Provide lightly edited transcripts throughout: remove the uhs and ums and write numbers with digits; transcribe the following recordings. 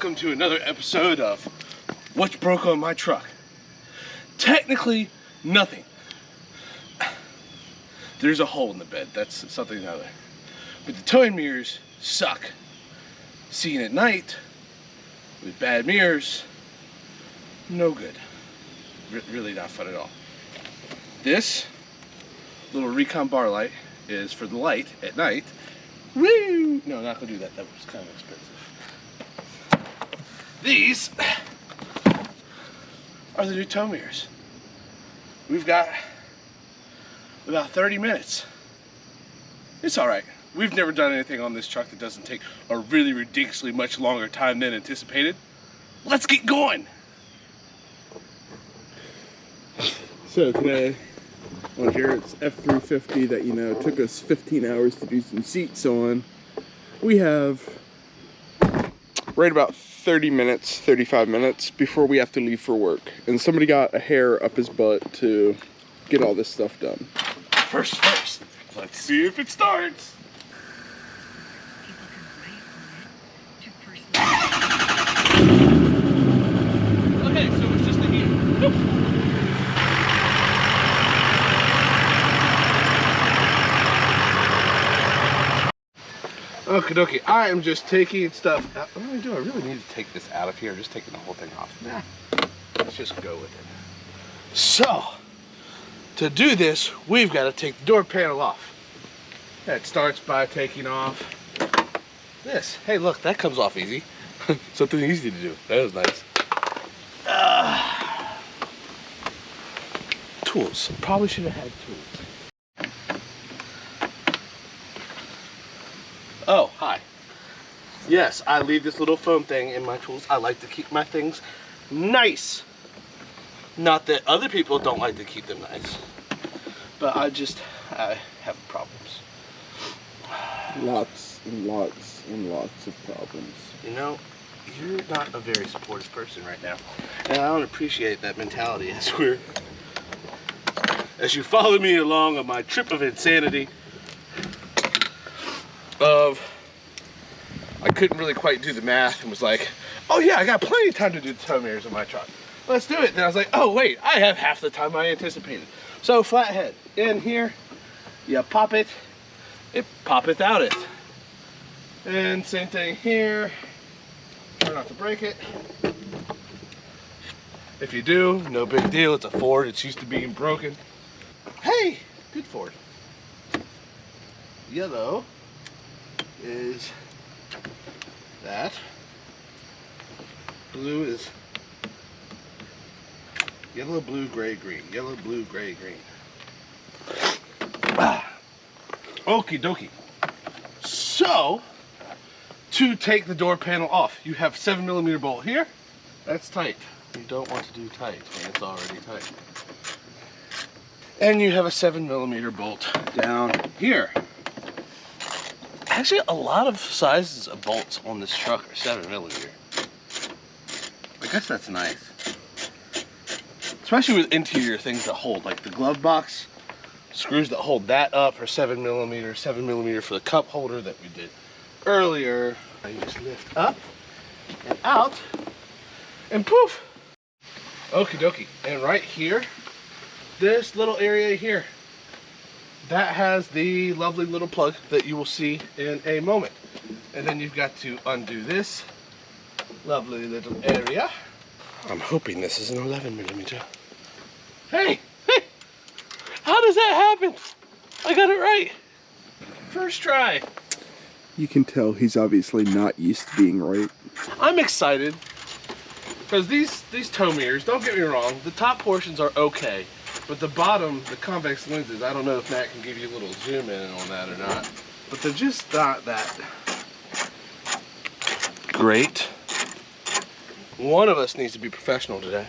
welcome to another episode of What's Broke on My Truck. Technically, nothing. There's a hole in the bed, that's something other. But the towing mirrors suck. Seeing at night with bad mirrors, no good. Really not fun at all. This little Recon bar light is for the light at night. Woo! No, not gonna do that. That was kind of expensive. These are the new tow mirrors. We've got about 30 minutes. It's all right. We've never done anything on this truck that doesn't take a really ridiculously much longer time than anticipated. Let's get going. So today on here it's F350 that, you know, took us 15 hours to do some seats on. We have right about 30 minutes, 35 minutes before we have to leave for work. And somebody got a hair up his butt to get all this stuff done. First, let's see if it starts. Okay, so it's just the heater. Okie dokie, I am just taking stuff out. What do? I really need to take this out of here. I'm just taking the whole thing off. Nah, let's just go with it. So, to do this, we've got to take the door panel off. That starts by taking off this. Hey, look, that comes off easy. Something easy to do. That was nice. Tools. Probably should have had tools. Oh, hi. Yes, I leave this little foam thing in my tools. I like to keep my things nice. Not that other people don't like to keep them nice. But I have problems. Lots and lots and lots of problems. You know, you're not a very supportive person right now. And I don't appreciate that mentality as you follow me along on my trip of insanity. I couldn't really quite do the math and was like, oh yeah, I got plenty of time to do the tow mirrors in my truck. Let's do it. Then I was like, oh wait, I have half the time I anticipated. So flathead in here, you pop it, it poppeth out it. And same thing here, try not to break it. If you do, no big deal, it's a Ford, it's used to being broken. Hey, good Ford. Yellow is that. Blue is yellow, blue, gray, green. Yellow, blue, gray, green. Okie dokie. So, to take the door panel off, you have 7mm bolt here. That's tight. You don't want to do tight when it's already tight. And you have a 7mm bolt down here. Actually, a lot of sizes of bolts on this truck are 7mm. I guess that's nice. Especially with interior things that hold, like the glove box, screws that hold that up are 7mm, 7mm for the cup holder that we did earlier. You just lift up and out, and poof! Okie dokie. And right here, this little area here, that has the lovely little plug that you will see in a moment. And then you've got to undo this lovely little area. I'm hoping this is an 11mm. Hey! How does that happen? I got it right. First try. You can tell he's obviously not used to being right. I'm excited because these tow mirrors, don't get me wrong, the top portions are okay. But the bottom, the convex lenses, I don't know if Matt can give you a little zoom in on that or not. But they're just not that great. One of us needs to be professional today.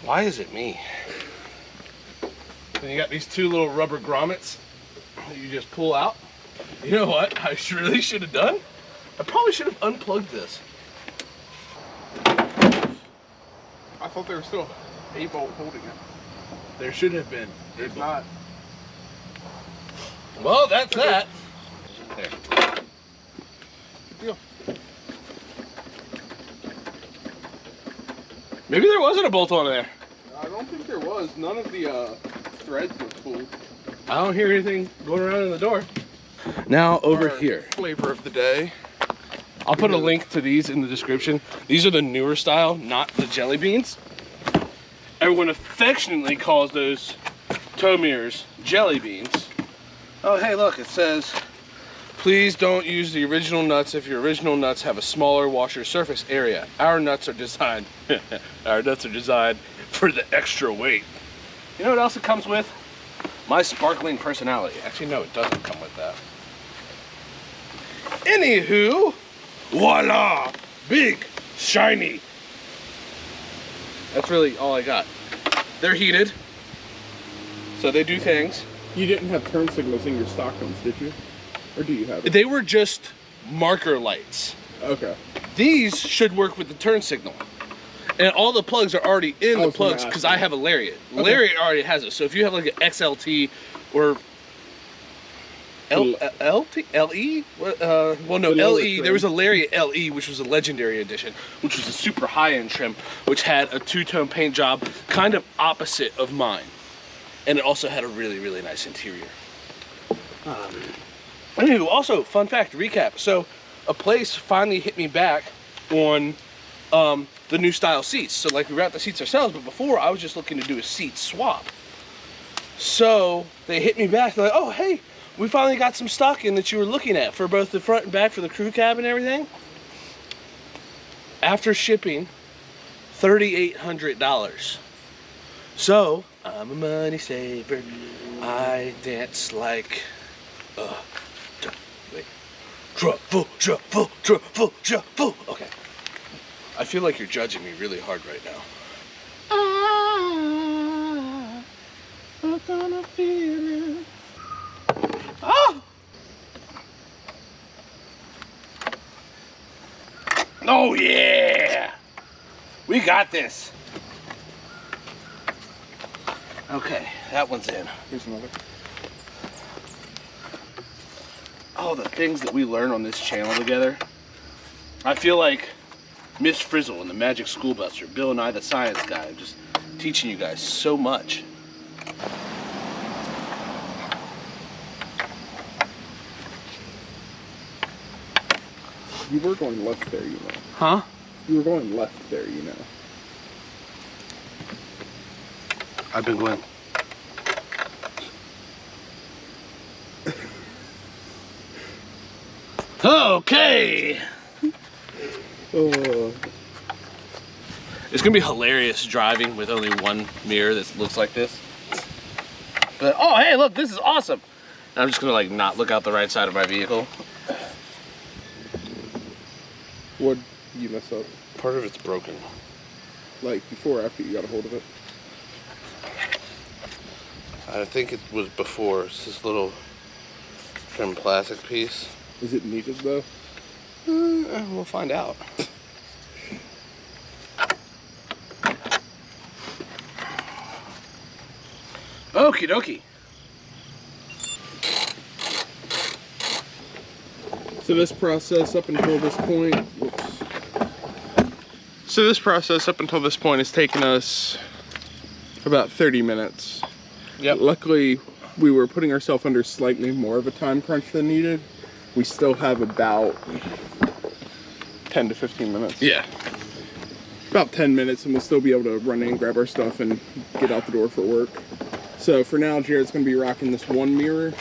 Why is it me? And you got these two little rubber grommets that you just pull out. You know what I really should have done? I probably should have unplugged this. I thought there was still a bolt holding it. There should have been. There's not. Well, that's that. There. Good deal. Maybe there wasn't a bolt on there. I don't think there was. None of the threads were pulled. I don't hear anything going around in the door. Now over here. Flavor of the day. I'll put a link to these in the description. These are the newer style, not the jelly beans. Everyone affectionately calls those tow mirrors jelly beans. Oh, hey, look, it says, please don't use the original nuts if your original nuts have a smaller washer surface area. Our nuts are designed, our nuts are designed for the extra weight. You know what else it comes with? My sparkling personality. Actually, no, it doesn't come with that. Anywho, voila, big, shiny. That's really all I got. They're heated, so they do things. You didn't have turn signals in your stock ones, did you? Or do you have it? They were just marker lights. Okay. These should work with the turn signal. And all the plugs are already in the plugs because I have a Lariat. Okay. Lariat already has it. So if you have like an XLT or LT? LE? Well, no, LE. There was a Lariat LE, which was a legendary edition, which was a super high-end trim, which had a two-tone paint job, kind of opposite of mine. And it also had a really, really nice interior. Anywho, also, fun fact, recap. So, a place finally hit me back on the new style seats. So, like, we wrapped the seats ourselves, but before, I was just looking to do a seat swap. So, they hit me back. They're like, oh, hey, we finally got some stock in that you were looking at for both the front and back for the crew cab and everything. After shipping, $3,800. So, I'm a money saver. I dance like wait. Truffle. Okay. I feel like you're judging me really hard right now. I'm gonna feel it. Oh! Oh yeah! We got this. Okay, that one's in. Here's another. Oh, the things that we learn on this channel together. I feel like Miss Frizzle and the Magic School Bus, or Bill and I the Science Guy. I'm just teaching you guys so much. You were going left there, you know. Huh? You were going left there, you know. I've been going. Okay. Oh. It's gonna be hilarious driving with only one mirror that looks like this. But oh, hey, look, this is awesome. And I'm just gonna like not look out the right side of my vehicle. What'd you mess up? Part of it's broken. Like before or after you got a hold of it? I think it was before. It's this little trim plastic piece. Is it needed though? We'll find out. Okie dokie. So this process up until this point, has taken us about 30 minutes. Yep. Luckily, we were putting ourselves under slightly more of a time crunch than needed. We still have about 10 to 15 minutes. Yeah. About 10 minutes and we'll still be able to run in, grab our stuff, and get out the door for work. So for now, Jared's going to be rocking this one mirror.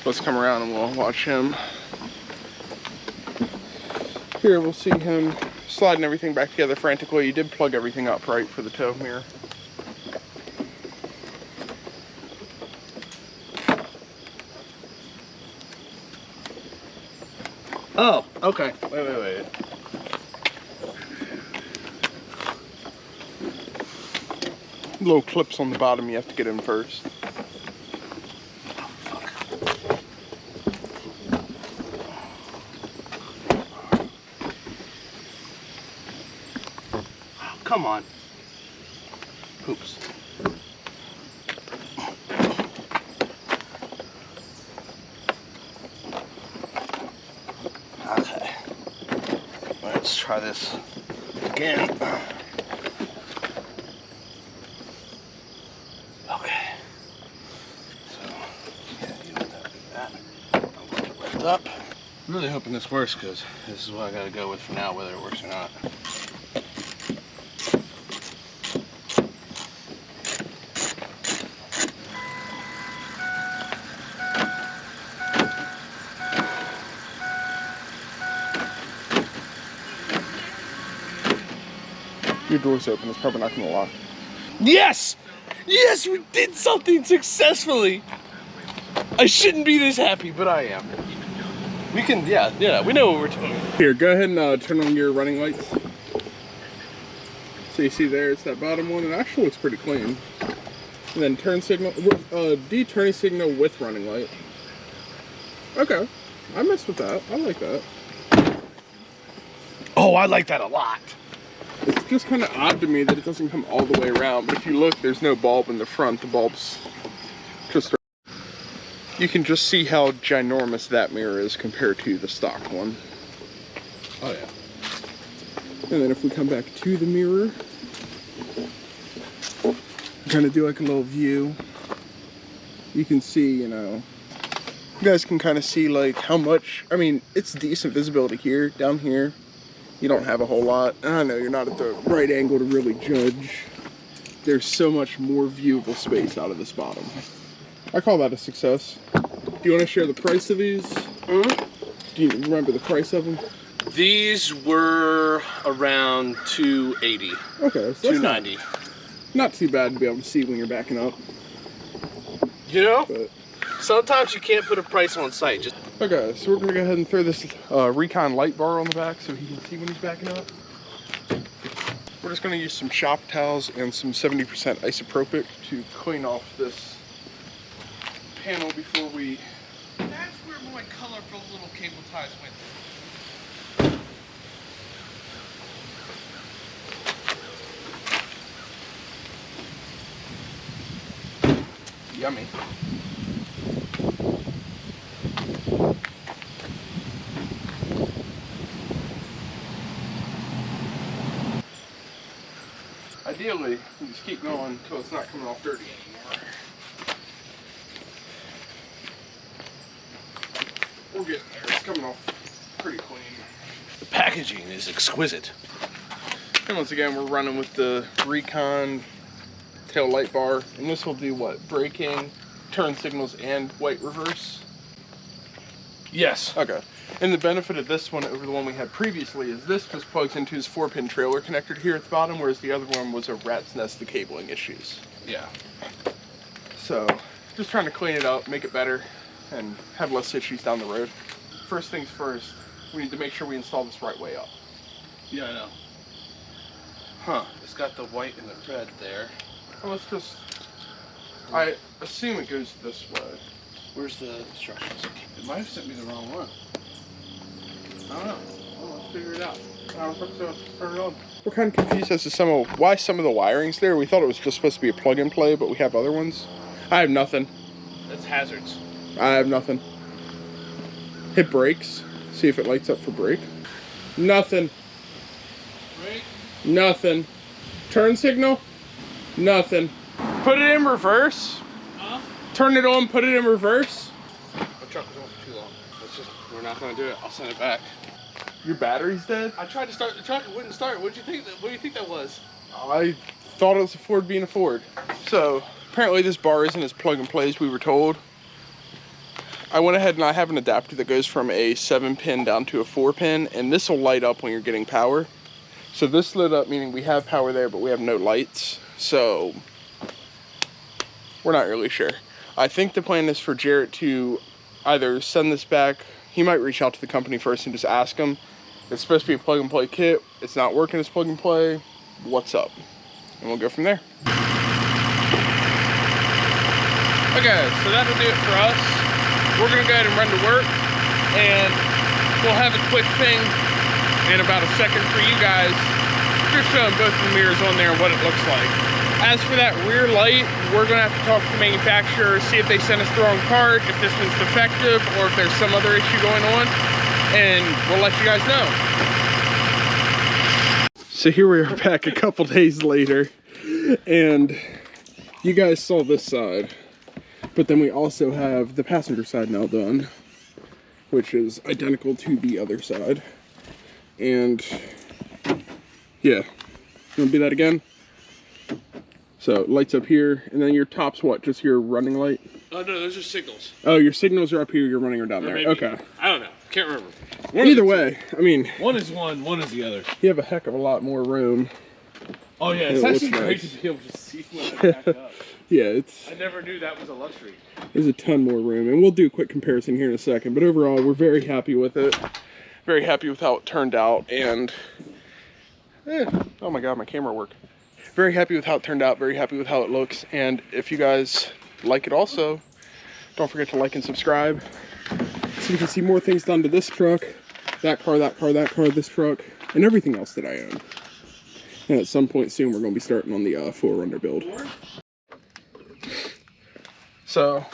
Let's come around and we'll watch him. Here, we'll see him sliding everything back together frantically. You did plug everything up right for the tow mirror. Oh, okay. Wait. Little clips on the bottom you have to get in first. Come on. Oops. Okay. let's try this again. Okay. So, yeah, you know that. I'm going to lift up. I'm really hoping this works because this is what I got to go with for now, whether it works or not. Your door's open, it's probably not gonna lock. Yes! Yes, we did something successfully! I shouldn't be this happy, but I am. We can, yeah, we know what we're doing. Here, go ahead and turn on your running lights. So you see there, it's that bottom one. It actually looks pretty clean. And then turn signal, D-turning signal with running light. Okay, I messed with that. I like that. Oh, I like that a lot. It's just kind of odd to me that it doesn't come all the way around, but if you look, there's no bulb in the front. The bulb's just... You can just see how ginormous that mirror is compared to the stock one. Oh, yeah. And then if we come back to the mirror, kind of do like a little view, you can see, you know, you guys can kind of see like how much, I mean, it's decent visibility here. Down here, you don't have a whole lot. I know you're not at the right angle to really judge. There's so much more viewable space out of this bottom. I call that a success. Do you want to share the price of these? Mm-hmm. Do you remember the price of them? These were around $280. Okay, so $290. Not too bad to be able to see when you're backing up. You know, But sometimes you can't put a price on site. Just okay, so we're gonna go ahead and throw this Recon light bar on the back so he can see when he's backing up. We're just gonna use some shop towels and some 70% isopropic to clean off this panel before we... That's where my colorful little cable ties went. Yummy. Ideally, we just keep going until it's not coming off dirty anymore. We're getting there. It's coming off pretty clean. The packaging is exquisite. And once again, we're running with the Recon tail light bar, and this will do what? Braking, turn signals, and white reverse? Yes. Okay. And the benefit of this one over the one we had previously is this just plugs into his 4-pin trailer connector here at the bottom, whereas the other one was a rat's nest of cabling issues. Yeah. So, just trying to clean it up, make it better, and have less issues down the road. First things first, we need to make sure we install this right way up. Yeah, I know. Huh. It's got the white and the red there. Well, let's just... I assume it goes this way. Where's the instructions? It might have sent me the wrong one. I don't know. Well, let's figure it out. Turn it on. We're kind of confused as to why some of the wiring's there. We thought it was just supposed to be a plug and play, but we have other ones. I have nothing. That's hazards. I have nothing. Hit brakes. See if it lights up for brake. Nothing. Brake? Nothing. Turn signal? Nothing. Put it in reverse. Huh? Turn it on, put it in reverse. My truck was on for too long. We're not gonna do it. I'll send it back. Your battery's dead? I tried to start the truck, it wouldn't start. What do you think that was? I thought it was a Ford being a Ford. So, apparently this bar isn't as plug and play as we were told. I went ahead and I have an adapter that goes from a 7-pin down to a 4-pin, and this will light up when you're getting power. So this lit up, meaning we have power there, but we have no lights. So, we're not really sure. I think the plan is for Jarrett to either send this back. He might reach out to the company first and just ask them. It's supposed to be a plug and play kit. It's not working as plug and play. What's up? And we'll go from there. Okay, so that'll do it for us. We're gonna go ahead and run to work, and we'll have a quick thing in about a second for you guys, just showing both the mirrors on there and what it looks like. As for that rear light, we're gonna have to talk to the manufacturer, see if they sent us the wrong part, if this one's defective, or if there's some other issue going on, and we'll let you guys know. So here we are back a couple days later, and you guys saw this side, but then we also have the passenger side now done, which is identical to the other side. And yeah, you want to do that again? So lights up here, and then your top's what? Just your running light? Oh no, those are signals. Oh, your signals are up here, your running are down there. Maybe. Okay. I don't know. Can't remember. Either way, I mean, one is one is the other. you have a heck of a lot more room. Oh yeah, it's actually great to be able to see when I back up. Yeah, I never knew that was a luxury. There's a ton more room, and we'll do a quick comparison here in a second. But overall, we're very happy with it. Very happy with how it turned out, and oh my god, my camera worked. Very happy with how it turned out. Very happy with how it looks. And if you guys like it, also don't forget to like and subscribe, so we can see more things done to this truck, that car, that car, that car, this truck, and everything else that I own. And at some point soon, we're going to be starting on the 4Runner build. So,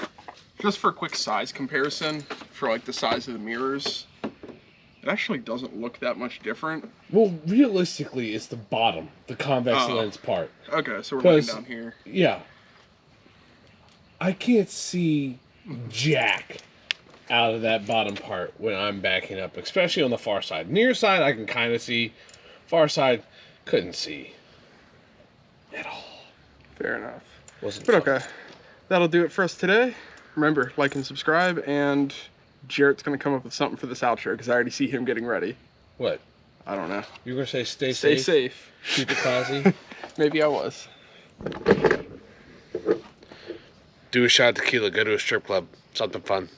just for a quick size comparison, for like the size of the mirrors, it actually doesn't look that much different. Well, realistically, it's the bottom, the convex lens part. Okay, so we're looking down here. Yeah. I can't see jack out of that bottom part when I'm backing up, especially on the far side. Near side, I can kind of see. Far side, couldn't see at all. Fair enough. Wasn't but fun. Okay, that'll do it for us today. Remember, like and subscribe, and Jarrett's going to come up with something for this outro, because I already see him getting ready. What? I don't know. You were going to say stay Stay safe? safe. Keep it classy? Maybe I was. Do a shot of tequila, go to a strip club. Something fun.